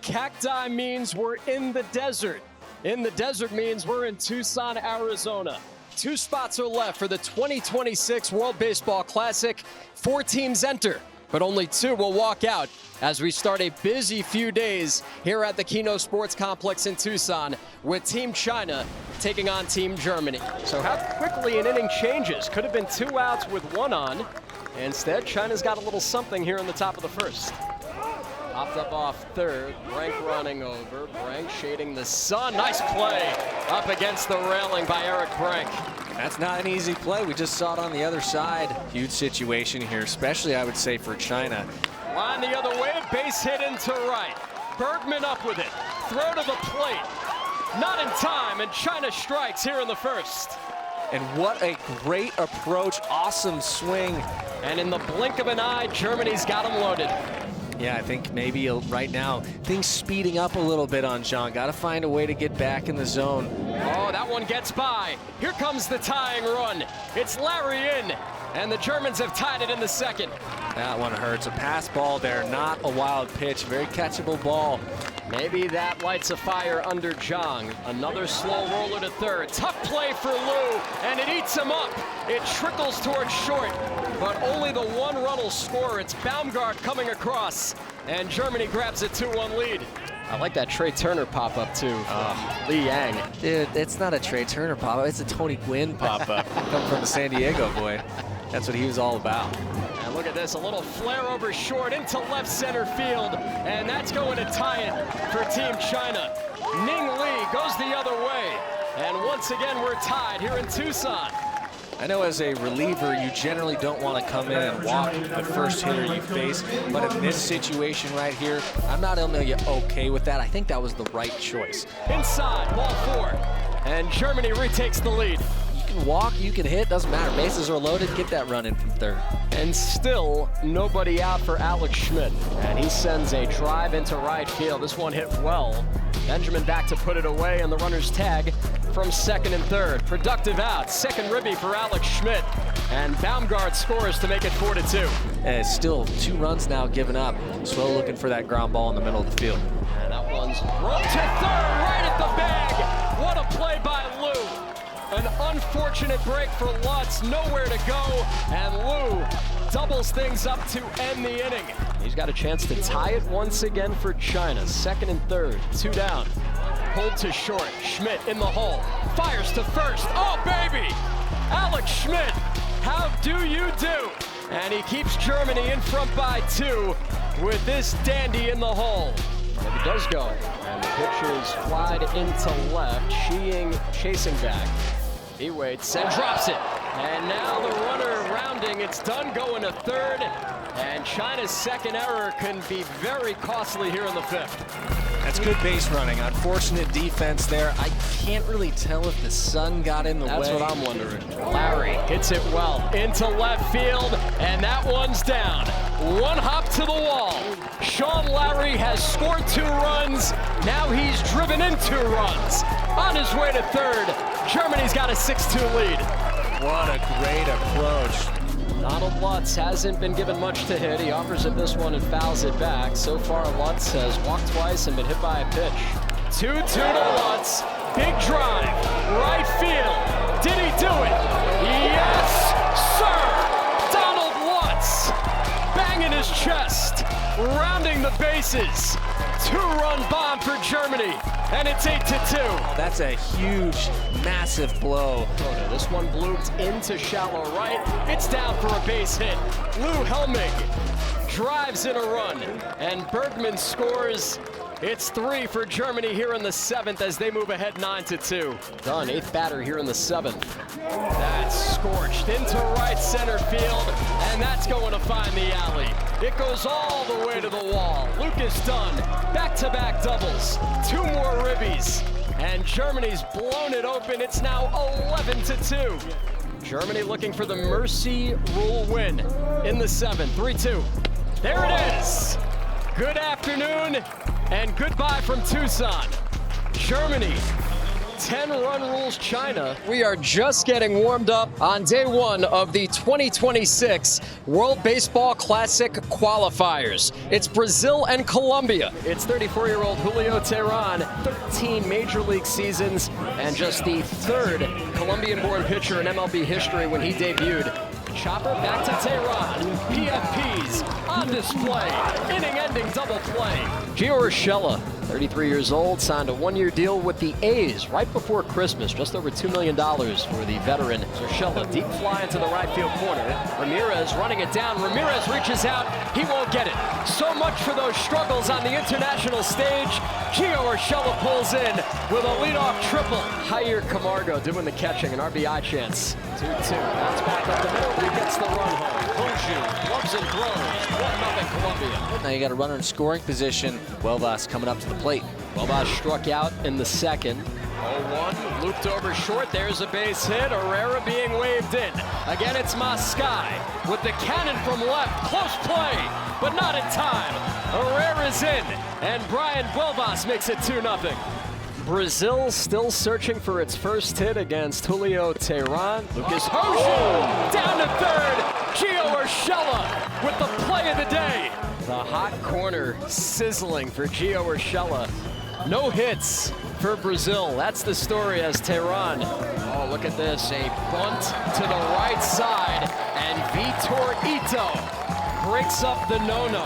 cacti means we're in the desert. In the desert means we're in Tucson, Arizona. 2 spots are left for the 2026 World Baseball Classic. 4 teams enter, but only 2 will walk out as we start a busy few days here at the Kino Sports Complex in Tucson with Team China taking on Team Germany. So how quickly an inning changes. Could have been 2 outs with 1 on. Instead, China's got a little something here in the top of the first. Popped up off third, Brank running over, Brank shading the sun. Nice play up against the railing by Eric Brank. That's not an easy play. We just saw it on the other side. Huge situation here, especially I would say for China. Line the other way, base hit into right. Bergman up with it, throw to the plate. Not in time, and China strikes here in the first. And what a great approach, awesome swing. And in the blink of an eye, Germany's got him loaded. Yeah, I think maybe right now, things speeding up a little bit on John. Got to find a way to get back in the zone. Oh, that one gets by. Here comes the tying run. It's Larry in, and the Germans have tied it in the second. That one hurts. A pass ball there, not a wild pitch. Very catchable ball. Maybe that lights a fire under Zhang. Another slow roller to third. Tough play for Liu, and it eats him up. It trickles towards short, but only the 1 run will score. It's Baumgart coming across, and Germany grabs a 2-1 lead. I like that Trey Turner pop-up, too, from Li Yang. Dude, it's not a Trey Turner pop-up. It's a Tony Gwynn pop-up. Come from the San Diego boy. That's what he was all about. And look at this, a little flare over short into left center field, and that's going to tie it for Team China. Ning Li goes the other way, and once again we're tied here in Tucson. I know as a reliever, you generally don't want to come in and walk the first hitter you face, but in this situation right here, I'm not only okay with that, I think that was the right choice. Inside, ball 4, and Germany retakes the lead. You can walk, you can hit, doesn't matter. Bases are loaded, get that run in from third. And still nobody out for Alex Schmidt. And he sends a drive into right field. This one hit well. Benjamin back to put it away, and the runners tag from second and third. Productive out, second ribby for Alex Schmidt. And Baumgart scores to make it 4-2. And it's still 2 runs now given up. Slow looking for that ground ball in the middle of the field. And that one's run to third, right at the bag. What a play by Liu. An unfortunate break for Lutz, nowhere to go, and Liu doubles things up to end the inning. He's got a chance to tie it once again for China. Second and third, 2 down. Pulled to short, Schmidt in the hole, fires to first, oh baby! Alex Schmidt, how do you do? And he keeps Germany in front by 2 with this dandy in the hole. And he does go, and the pitch is flied into left, Shiying chasing back. He waits and drops it. And now the runner rounding, it's done going to third. And China's second error can be very costly here in the 5th. That's good base running. Unfortunate defense there. I can't really tell if the sun got in the way. That's what I'm wondering. Larry hits it well into left field, and that one's down. 1 hop to the wall. Sean Larry has scored 2 runs. Now he's driven in 2 runs. On his way to third, Germany's got a 6-2 lead. What a great approach. Donald Lutz hasn't been given much to hit. He offers it this one and fouls it back. So far, Lutz has walked twice and been hit by a pitch. 2-2 to Lutz. Big drive. Right field. Did he do it? Yes, sir! Donald Lutz banging his chest, rounding the bases. 2-run bomb for Germany, and it's 8-2. That's a huge, massive blow. This one blooped into shallow right. It's down for a base hit. Lou Helmig drives in a run, and Bergman scores. It's 3 for Germany here in the 7th as they move ahead 9-2. Done, 8th batter here in the 7th. That's scorched into right center field, and that's going to find the alley. It goes all the way to the wall. Lucas Dunn, back-to-back doubles, 2 more ribbies, and Germany's blown it open. It's now 11-2. Germany looking for the mercy rule win in the 7th, 3-2. There it is. Good afternoon and goodbye from Tucson. Germany 10-run rules China. We are just getting warmed up on day one of the 2026 World Baseball Classic Qualifiers. It's Brazil and Colombia. It's 34-year-old Julio Teheran, 13 major league seasons, and just the third Colombian-born pitcher in MLB history when he debuted. Chopper back to Teheran. PFPs on display. Inning-ending double play. Gio Urshela, 33 years old, signed a one-year deal with the A's right before Christmas. Just over $2 million for the veteran. Urshela, deep fly into the right field corner. Ramirez running it down. Ramirez reaches out. He won't get it. So much for those struggles on the international stage. Gio Urshela pulls in with a leadoff triple. Jair Camargo doing the catching, an RBI chance. 2-2. Bounce back up the middle. He gets the run home. Hoju gloves and throws. 1-0 Colombia. Now you got a runner in scoring position. Welvas coming up to the plate. Welvas struck out in the second. 0-1, looped over short. There's a base hit. Herrera being waved in. Again, it's Mascai with the cannon from left. Close play, but not in time. Herrera's in, and Brian Welvas makes it 2-0. Brazil still searching for its first hit against Julio Teheran. Lucas Hoju down to third. Gio Urshela with the play of the day. The hot corner sizzling for Gio Urshela. No hits for Brazil. That's the story as Teheran. Oh, look at this. A bunt to the right side, and Vitor Ito breaks up the no-no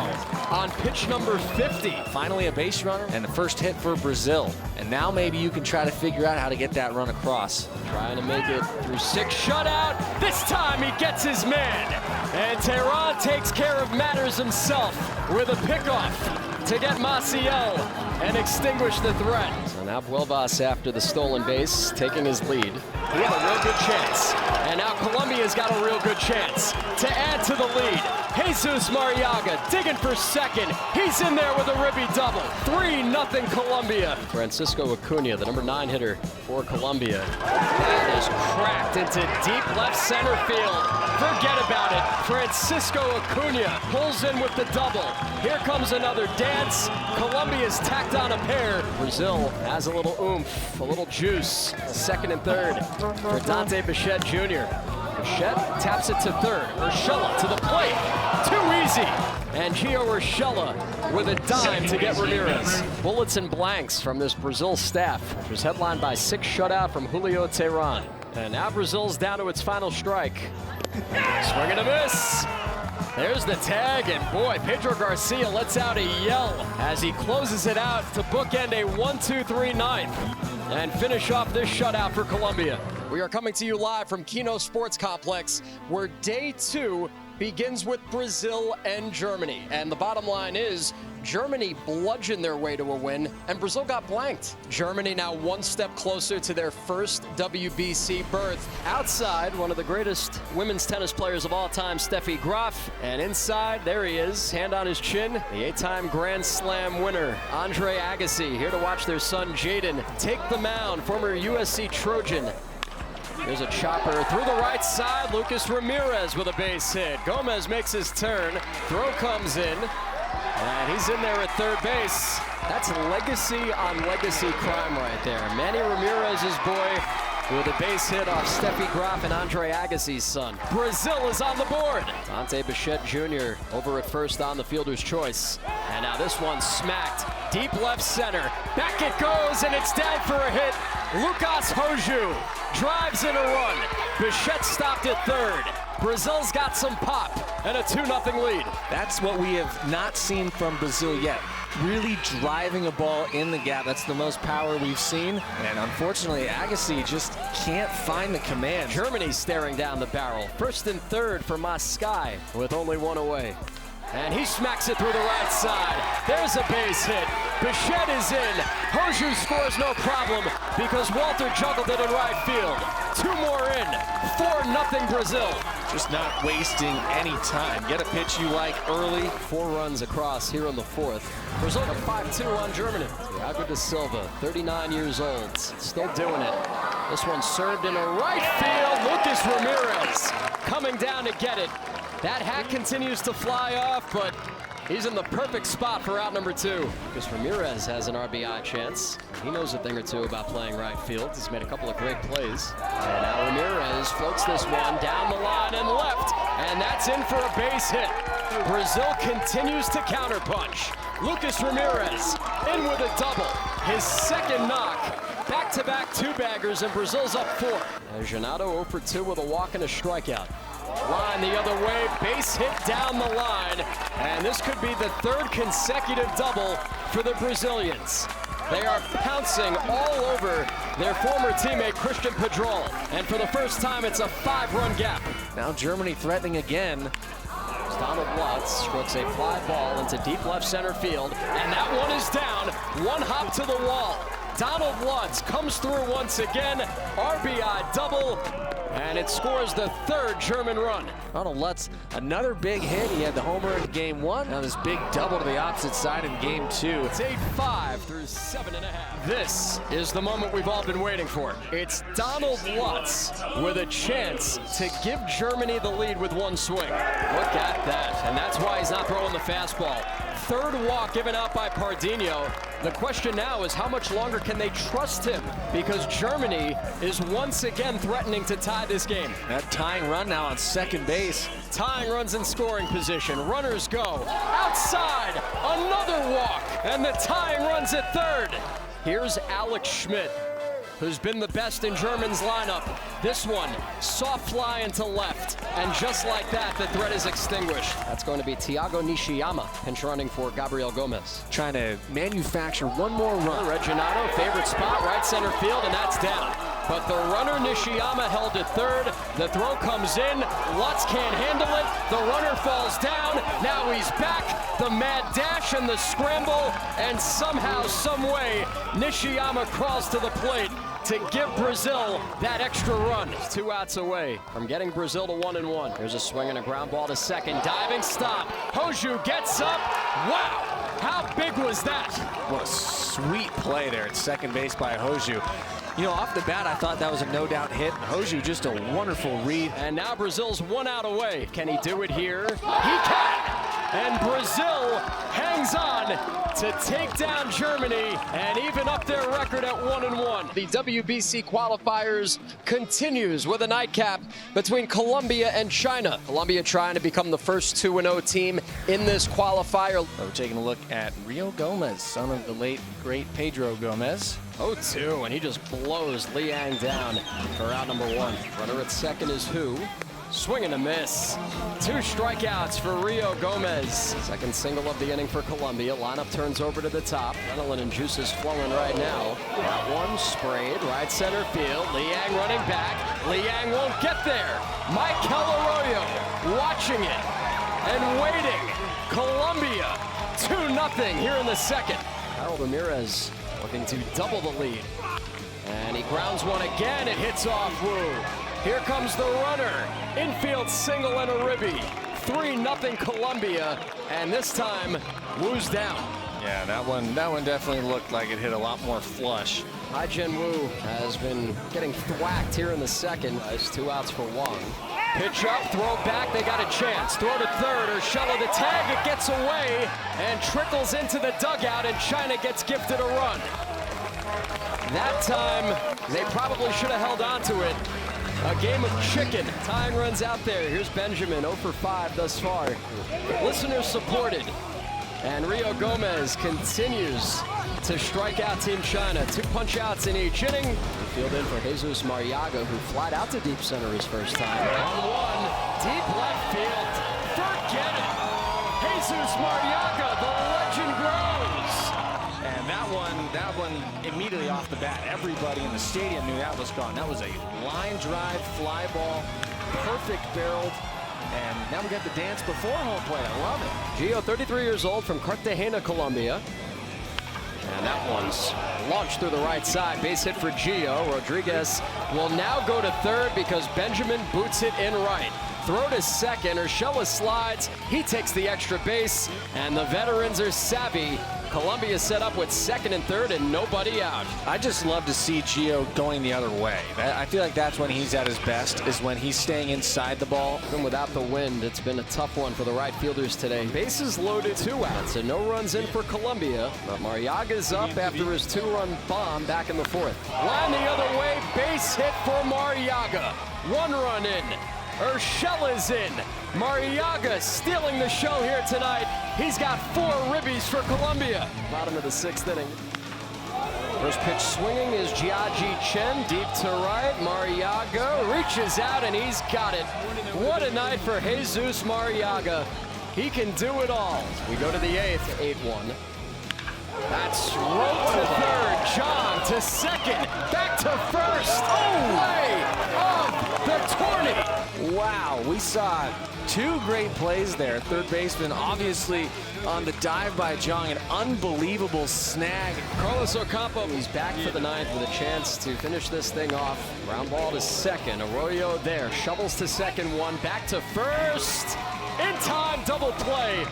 on pitch number 50. Finally a base runner and the first hit for Brazil. And now maybe you can try to figure out how to get that run across. Trying to make it through 6 shutout. This time he gets his man. And Teheran takes care of matters himself with a pickoff to get Maciel and extinguish the threat. So now Welvas after the stolen base, taking his lead. He had a real good chance. And now Colombia's got a real good chance to add to the lead. Jesus Mariaga digging for second. He's in there with a ribby double. 3-0 Colombia. Francisco Acuna, the number 9 hitter for Colombia. That is cracked into deep left center field. Forget about it. Francisco Acuna pulls in with the double. Here comes another dance. Colombia's tacked on a pair. Brazil has a little oomph, a little juice. Second and third for Dante Bichette Jr. Bichette taps it to third. Urshela to the plate. Too easy. And Gio Urshela with a dime to get Ramirez. Bullets and blanks from this Brazil staff, which was headlined by 6 shutout from Julio Teheran. And now Brazil's down to its final strike. Swing and a miss. There's the tag, and boy, Pedro Garcia lets out a yell as he closes it out to bookend a 1-2-3 ninth and finish off this shutout for Colombia. We are coming to you live from Kino Sports Complex, where day 2 begins with Brazil and Germany. And the bottom line is, Germany bludgeoned their way to a win, and Brazil got blanked. Germany now one step closer to their first WBC berth. Outside, one of the greatest women's tennis players of all time, Steffi Graf. And inside, there he is, hand on his chin, the 8-time Grand Slam winner, Andre Agassi, here to watch their son, Jaden, take the mound, former USC Trojan. There's a chopper through the right side. Lucas Ramirez with a base hit. Gomez makes his turn. Throw comes in. And he's in there at third base. That's legacy on legacy crime right there. Manny Ramirez's boy with a base hit off Steffi Graf and Andre Agassi's son. Brazil is on the board. Dante Bichette Jr. over at first on the fielder's choice. And now this one smacked deep left center. Back it goes, and it's down for a hit. Lucas Hoju drives in a run. Bichette stopped at third. Brazil's got some pop and a 2-0 lead. That's what we have not seen from Brazil yet. Really driving a ball in the gap. That's the most power we've seen. And unfortunately, Agassi just can't find the command. Germany's staring down the barrel. First and third for Mascai with only 1 away. And he smacks it through the right side. There's a base hit. Bichette is in. Hoju scores no problem because Walter juggled it in right field. 2 more in. 4-0 Brazil. Just not wasting any time. Get a pitch you like early. 4 runs across here in the 4th. Brazil got 5-2 on Germany. Thiago da Silva, 39 years old, still doing it. This one served in a right field. Lucas Ramirez coming down to get it. That hat continues to fly off, but He's in the perfect spot for out number 2. Because Ramirez has an RBI chance. He knows a thing or two about playing right field. He's made a couple of great plays. And now Ramirez floats this one down the line and left. And that's in for a base hit. Brazil continues to counterpunch. Lucas Ramirez in with a double. His second knock. Back-to-back two-baggers, and Brazil's up 4. And Janado 0 for 2 with a walk and a strikeout. Line the other way, base hit down the line, and this could be the 3rd consecutive double for the Brazilians. They are pouncing all over their former teammate Christian Padrol, and for the first time it's a 5-run gap. Now Germany threatening again. Donald Lutz strokes a fly ball into deep left center field, and that one is down. One hop to the wall. Donald Lutz comes through once again. RBI double. And it scores the 3rd German run. Donald Lutz, another big hit. He had the homer in game 1. Now this big double to the opposite side in game 2. It's 8-5 through 7.5. This is the moment we've all been waiting for. It's Donald Lutz with a chance to give Germany the lead with one swing. Look at that. And that's why he's not throwing the fastball. 3rd walk given out by Pardinho. The question now is how much longer can they trust him? Because Germany is once again threatening to tie this game. That tying run now on second base. Tying runs in scoring position. Runners go outside. Another walk. And the tying runs at 3rd. Here's Alex Schmidt, who's been the best in Germany's lineup. This one, soft fly into left. And just like that, the threat is extinguished. That's going to be Thiago Nishiyama, pinch running for Gabriel Gomez. Trying to manufacture one more run. Reginado, favorite spot, right center field, and that's down. But the runner Nishiyama held at 3rd. The throw comes in. Lutz can't handle it. The runner falls down. Now he's back. The mad dash and the scramble. And somehow, some way, Nishiyama crawls to the plate to give Brazil that extra run. He's 2 outs away from getting Brazil to 1-1. Here's a swing and a ground ball to second. Diving stop. Hoju gets up. Wow! How big was that? What a sweet play there at second base by Hoju. You know, off the bat, I thought that was a no-doubt hit. Hoju, just a wonderful read. And now Brazil's 1 out away. Can he do it here? He can! And Brazil hangs on to take down Germany and even up their record at 1-1. The WBC qualifiers continues with a nightcap between Colombia and China. Colombia trying to become the first 2-0 team in this qualifier. We're taking a look at Rio Gomez, son of the late, great Pedro Gomez. 0-2, and he just blows Liang down for out number 1. Runner at second is who? Swing and a miss. 2 strikeouts for Rio Gomez. Second single of the inning for Colombia. Lineup turns over to the top. Adrenaline and juices flowing right now. That one sprayed right center field. Liang running back. Liang won't get there. Mikel Arroyo watching it and waiting. Colombia 2-0 here in the second. Harold Ramirez looking to double the lead. And he grounds one again. It hits off Wu. Here comes the runner. Infield single and a ribby. 3-0 Colombia. And this time, Wu's down. Yeah, that one definitely looked like it hit a lot more flush. Hai-Jin Wu has been getting thwacked here in the second. It's 2 outs for Wang. Pitch up, throw back, they got a chance. Throw to 3rd, Urshela the tag, it gets away and trickles into the dugout, and China gets gifted a run. That time, they probably should have held on to it. A game of chicken. Tying runs out there. Here's Benjamin, 0 for 5 thus far. Listeners supported. And Rio Gomez continues to strike out Team China. 2 punch outs in each inning. Field in for Jesus Mariaga, who flied out to deep center his first time. 1-1, deep left field. Forget it. Jesus Mariaga, the legend grows. And that one immediately off the bat, everybody in the stadium knew that was gone. That was a line drive fly ball, perfect barreled. And now we got the dance before home plate. I love it. Gio, 33 years old from Cartagena, Colombia. And that one's launched through the right side. Base hit for Gio. Rodriguez will now go to 3rd because Benjamin boots it in right. Throw to second. Urshela slides. He takes the extra base. And the veterans are savvy. Colombia set up with second and third and nobody out. I just love to see Gio going the other way. I feel like that's when he's at his best, is when he's staying inside the ball. Even without the wind, it's been a tough one for the right fielders today. Bases loaded, 2 outs, and no runs in for Colombia. But Marriaga's up after his 2-run bomb back in the 4th. Line the other way, base hit for Marriaga. 1 run in. Urshela's in. Marriaga stealing the show here tonight. He's got 4 ribbies for Colombia. Bottom of the 6th inning. First pitch swinging is Jiaji Chen, deep to right. Marriaga reaches out and he's got it. What a night for Jesus Marriaga. He can do it all. We go to the 8th, 8-1. That's Rowe to third, John to second, back to first. Play of the tourney. Wow, we saw 2 great plays there. Third baseman obviously on the dive by Jong, an unbelievable snag. Carlos Ocampo, he's back for the 9th with a chance to finish this thing off. Ground ball to second, Arroyo there, shovels to second, 1, back to first. In time, double play.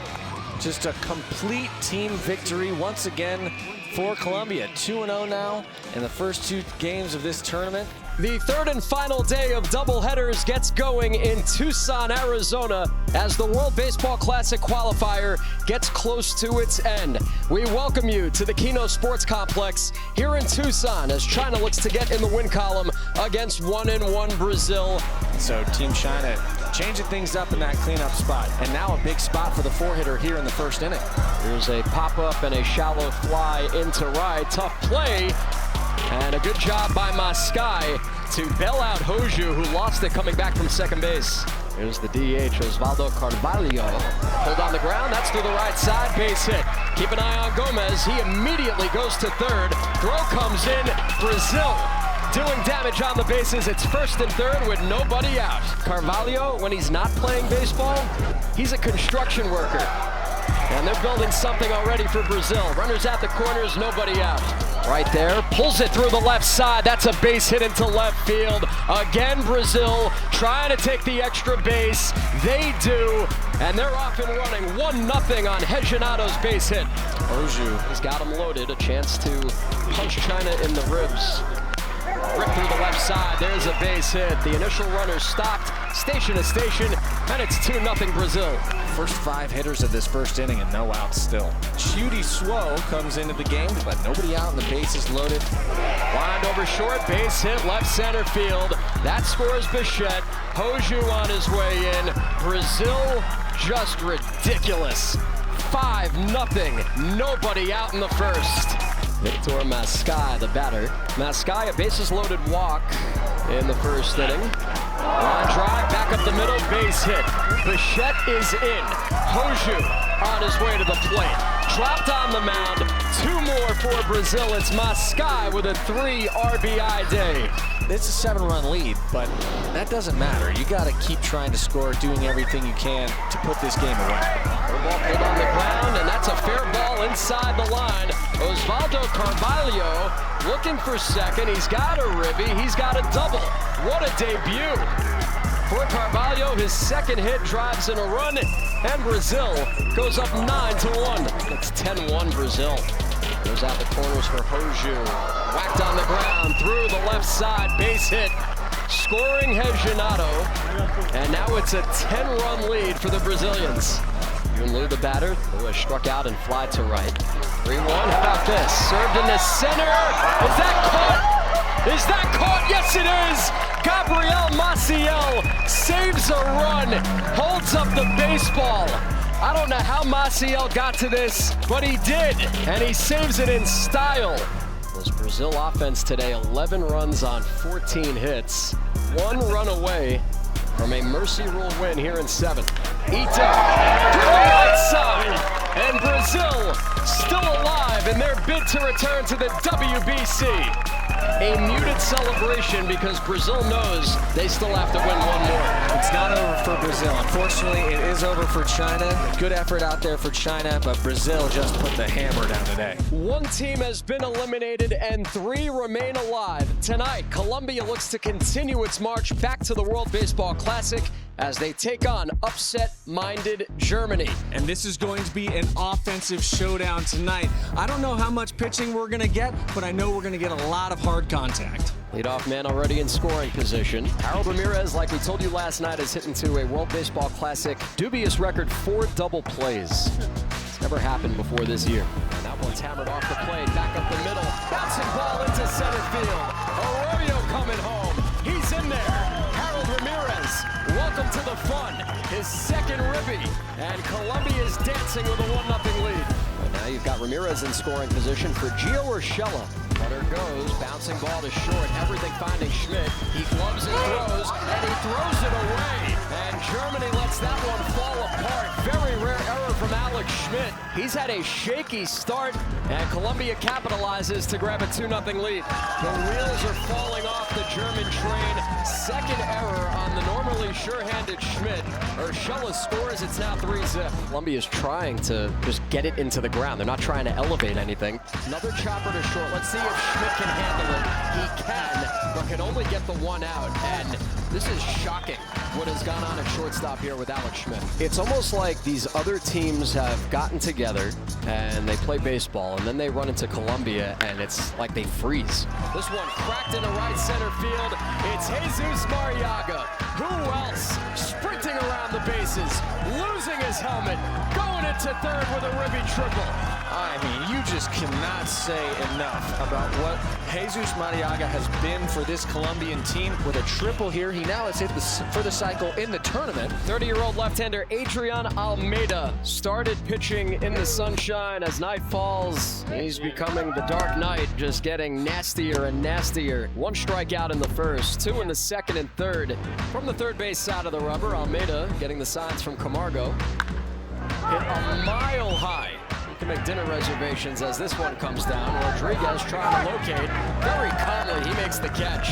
Just a complete team victory once again for Colombia. 2-0 now in the first 2 games of this tournament. The 3rd and final day of doubleheaders gets going in Tucson, Arizona, as the World Baseball Classic Qualifier gets close to its end. We welcome you to the Kino Sports Complex here in Tucson as China looks to get in the win column against 1-1 Brazil. So Team China changing things up in that cleanup spot, and now a big spot for the 4-hitter here in the 1st inning. Here's a pop-up and a shallow fly into right. Tough play. And a good job by Mascai to bail out Hoju, who lost it coming back from second base. Here's the DH, Osvaldo Carvalho. Pulled on the ground, that's to the right side, base hit. Keep an eye on Gomez, he immediately goes to third. Throw comes in, Brazil doing damage on the bases. It's 1st and 3rd with nobody out. Carvalho, when he's not playing baseball, he's a construction worker. And they're building something already for Brazil. Runners at the corners, nobody out. Right there, pulls it through the left side. That's a base hit into left field. Again, Brazil trying to take the extra base. They do, and they're off and running. 1-0 on Hejinato's base hit. Hoju has got him loaded. A chance to punch China in the ribs. Rip through the left side, there's a base hit. The initial runner stopped, station to station, and it's 2-0 Brazil. First 5 hitters of this 1st inning and no outs still. Chudy Swo comes into the game, but nobody out and the base is loaded. Wind over short, base hit, left center field. That scores Bichette. Hoju on his way in. Brazil just ridiculous. 5-0, nobody out in the 1st. Victor Mascai, the batter. Mascai, a bases-loaded walk in the 1st inning. Line drive, back up the middle, base hit. Bichette is in. Hoju on his way to the plate. Dropped on the mound. 2 more for Brazil. It's Mascai with a 3 RBI day. It's a 7-run lead, but that doesn't matter. You got to keep trying to score, doing everything you can to put this game away. Ball pulled on the ground, and that's a fair ball inside the line. Osvaldo Carvalho looking for second. He's got a ribby. He's got a double. What a debut for Carvalho. His 2nd hit drives in a run, and Brazil goes up 9-1. It's 10-1 Brazil. Goes out the corners for Hoju. Whacked on the ground, through the left side, base hit. Scoring Hejinato, and now it's a 10-run lead for the Brazilians. Yunlu, the batter, who has struck out and fly to right. 3-1, how about this? Served in the center. Is that caught? Is that caught? Yes, it is! Gabriel Maciel saves a run, holds up the baseball. I don't know how Maciel got to this, but he did, and he saves it in style. This Brazil offense today, 11 runs on 14 hits. 1 run away from a mercy rule win here in 7th. Ito to the right side, and Brazil still alive in their bid to return to the WBC. a muted celebration because Brazil knows they still have to win one more. It's not over for Brazil. Unfortunately, it is over for China. Good effort out there for China, but Brazil just put the hammer down today. One team has been eliminated and 3 remain alive. Tonight, Colombia looks to continue its march back to the World Baseball Classic as they take on upset-minded Germany. And this is going to be an offensive showdown tonight. I don't know how much pitching we're going to get, but I know we're going to get a lot of hard contact. Leadoff man already in scoring position. Harold Ramirez, like we told you last night, is hitting to a World Baseball Classic dubious record 4 double plays. It's never happened before this year. And that one's hammered off the plate, back up the middle. Bouncing ball into center field. Arroyo coming home. He's in there. Harold Ramirez, welcome to the fun. His second ribby. And Colombia is dancing with a 1-0 lead. But now you've got Ramirez in scoring position for Gio Urshela. Runner goes, bouncing ball to short, everything finding Schmidt. He gloves and throws, and he throws it away. And Germany lets that one fall apart. Very rare error from Alex Schmidt. He's had a shaky start, and Colombia capitalizes to grab a 2-0 lead. The wheels are falling off the German train. Second error on the normally sure-handed Schmidt. Urshela scores, it's now 3-0. Colombia is trying to just get it into the ground. They're not trying to elevate anything. Another chopper to short. Let's see if Schmidt can handle it. He can, but can only get the one out. And this is shocking what has gone on at shortstop here with Alex Schmidt. It's almost like these other teams have gotten together and they play baseball, and then they run into Colombia and it's like they freeze. This one cracked into right center field. It's Jesus Mariaga. Who else? Sprinting around the bases, losing his helmet, going into third with a ribby triple. I mean, you just cannot say enough about what Jesus Mariaga has been for this Colombian team. With a triple here, he now has hit for the cycle in the tournament. 30-year-old left-hander Adrian Almeida started pitching in the sunshine. As night falls, he's becoming the Dark Knight, just getting nastier and nastier. 1 strikeout in the first, 2 in the second and third. From the third base side of the rubber, Almeida getting the signs from Camargo. Hit a mile high. You can make dinner reservations as this one comes down. Rodriguez trying to locate. Very calmly, he makes the catch.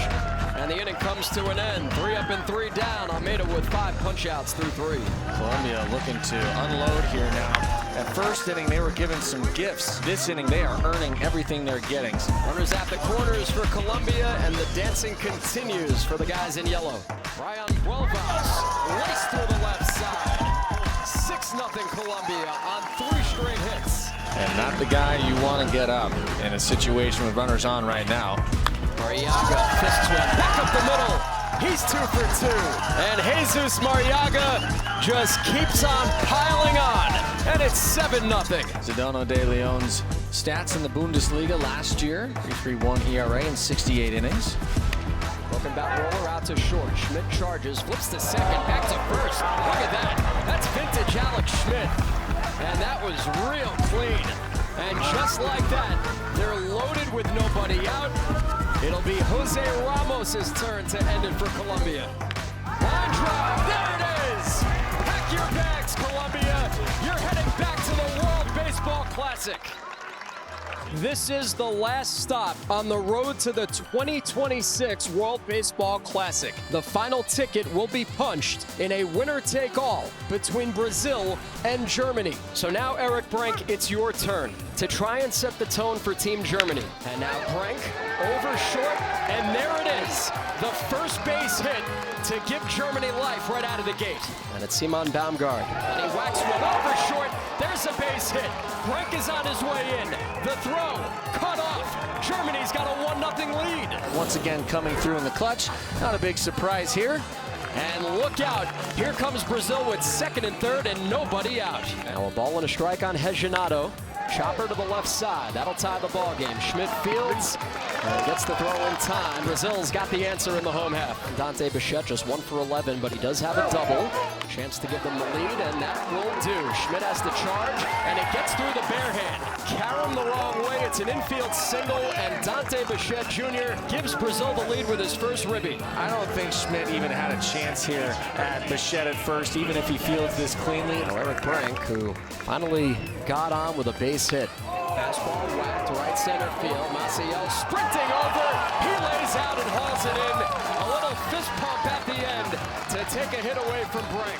And the inning comes to an end. 3 up and 3 down. Almeida with 5 punch-outs through 3. Colombia looking to unload here now. At first inning, they were given some gifts. This inning, they are earning everything they're getting. Runners at the corners for Colombia, and the dancing continues for the guys in yellow. Brian Buelvas laced through the left side. 6-0 Colombia on 3 straight hits. And not the guy you want to get up in a situation with runners on right now. Mariaga fist swing back up the middle. He's 2 for 2. And Jesus Mariaga just keeps on piling on. And it's 7-0. Sedano de Leon's stats in the Bundesliga last year. 3.31 ERA in 68 innings. Broken bat roller out to short. Schmidt charges, flips to second, back to first. Look at that. That's vintage Alex Schmidt. And that was real clean. And just like that, they're loaded with nobody out. It'll be Jose Ramos' turn to end it for Colombia. Line drive, there it is! Pack your bags, Colombia. You're heading back to the World Baseball Classic. This is the last stop on the road to the 2026 World Baseball Classic. The final ticket will be punched in a winner-take-all between Brazil and Germany. So now, Eric Brank, it's your turn to try and set the tone for Team Germany. And now Brank over short, and there it is. The first base hit to give Germany life right out of the gate. And it's Simon Baumgart. And he whacks one over short. There's a base hit. Brank is on his way in. The throw, cut off. Germany's got a 1-0 lead. Once again coming through in the clutch. Not a big surprise here. And look out, here comes Brazil with second and third and nobody out. Now a ball and a strike on Reginado. Chopper to the left side, that'll tie the ball game. Schmidt fields and gets the throw in time. Brazil's got the answer in the home half. Dante Bichette just 1 for 11, but he does have a double. Chance to give them the lead, and that will do. Schmidt has to charge, and it gets through the bare hand. Karam the wrong way, it's an infield single, and Dante Bichette Jr. gives Brazil the lead with his first ribby. I don't think Schmidt even had a chance here at Bichette at first, even if he fields this cleanly. Eric Brank, who finally got on with a base hit. Fastball whacked right center field. Maciel sprinting over. He lays out and hauls it in. A little fist pump at the end to take a hit away from Brink.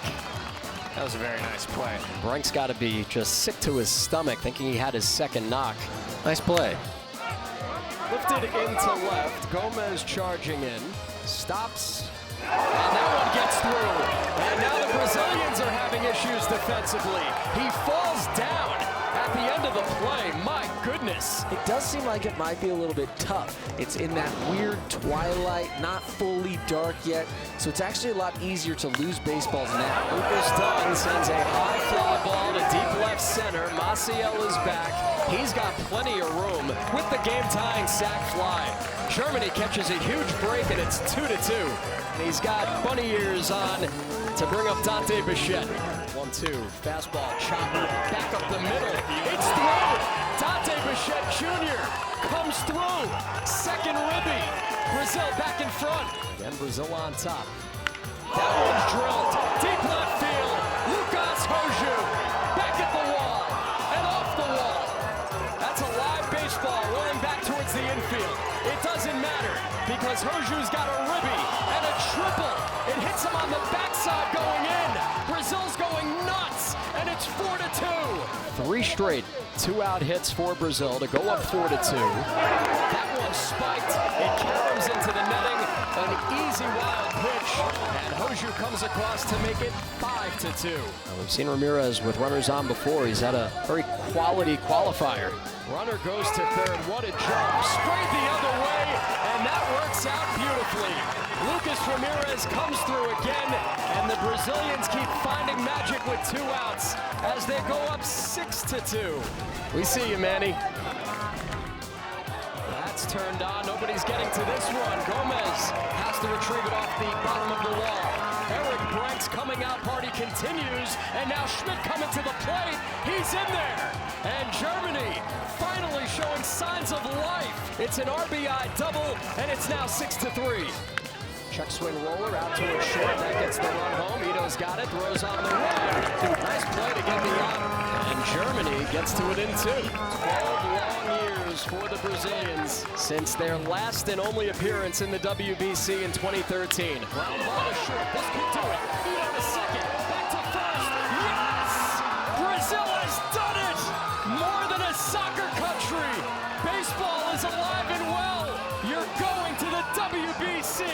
That was a very nice play. Brink's got to be just sick to his stomach thinking he had his second knock. Nice play. Lifted into left. Gomez charging in. Stops. And that one gets through. And now the Brazilians are having issues defensively. He falls down at the end of the play. My goodness. It does seem like it might be a little bit tough. It's in that weird twilight, not fully dark yet, so it's actually a lot easier to lose baseballs now. Lucas Dunn sends a high fly ball to deep left center. Maciel is back. He's got plenty of room with the game-tying sac fly. Germany catches a huge break, and it's 2-2. And he's got bunny ears on to bring up Dante Bichette. 1-2, fastball, chopper, back up the middle. It's through. Dante Bichette Jr. comes through. Second ribby. Brazil back in front. Again, Brazil on top. That one's drilled. Deep left field. Lucas Hoju back at the wall and off the wall. That's a live baseball rolling back towards the infield. It doesn't matter because Hoju's got a ribby and a triple. It hits him on the backside going in. Brazil's going nuts, and it's 4-2. 3 straight 2-out hits for Brazil to go up 4-2. That one spiked. It caroms into the netting. An easy wild pitch, and Hoju comes across to make it 5-2. We've seen Ramirez with runners on before. He's had a very quality qualifier. Runner goes to third. What a jump. Sprayed the other way, and that works out beautifully. Lucas Ramirez comes through again, and the Brazilians keep finding magic with 2 outs as they go up 6-2. We see you, Manny. That's turned on. Nobody's getting to this one. Gomez has to retrieve it off the bottom of the wall. Eric Brank's coming out party continues, and now Schmidt coming to the plate. He's in there. And Germany finally showing signs of life. It's an RBI double, and it's now 6-3. Check swing roller out to a short. That gets the run home. Ito's got it. Throws on the run. Nice play to get the out. And Germany gets to it in 2. 12 long years for the Brazilians since their last and only appearance in the WBC in 2013. Ground ball to short. This could do it. Ito to second. Back to first. Yes! Brazil has done it! More than a soccer country. Baseball is alive and well. You're going to the WBC.